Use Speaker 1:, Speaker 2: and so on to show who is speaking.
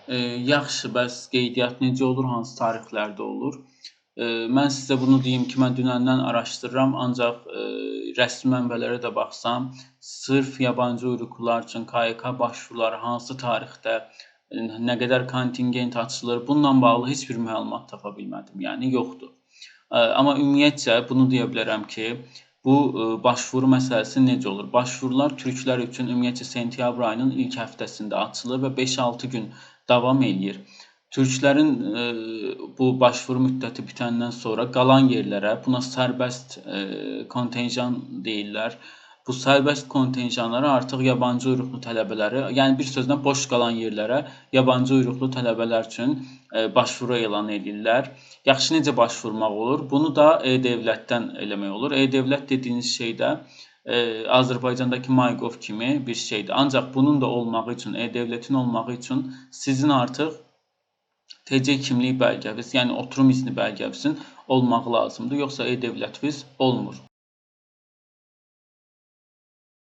Speaker 1: Yaxşı, bəs qeydiyyat necə olur, hansı tarixlərdə olur? Mən sizə bunu deyim ki, mən dünəndən araşdırıram, ancaq, rəsmi mənbələrə də baxsam, sırf yabancı uyruklular üçün KYK başvuruları hansı tarixdə, nə qədər kontingent açılır, bununla bağlı heç bir məlumat tapa bilmədim, yəni yoxdur. Amma ümumiyyətcə bunu deyə bilərəm ki, bu, başvuru məsələsi necə olur? Başvurular türklər üçün ümumiyyətcə sentyabr ayının ilk həftəsində açılır və 5-6 gün davam eləyir. Türklərin bu başvuru müddəti bitəndən sonra qalan yerlərə, buna sərbəst kontenjan deyirlər. Bu sərbəst kontenjanlara artıq yabancı uyruqlu tələbələri, yəni bir sözlə boş qalan yerlərə yabancı uyruqlu tələbələr üçün başvuru elan edirlər. Yaxşı, necə başvurmaq olur? Bunu da e-Dövlətdən eləmək olur. E-Dövlət dediyiniz şey də Azərbaycandakı MyGov kimi bir şeydir. Ancaq bunun da olmağı üçün, e-Dövlətin olmağı üçün sizin artıq TC kimlik bəlgəniz, yəni oturum izni bəlgənizin olmağı lazımdır. Yoxsa e-Dövlətiniz olmur.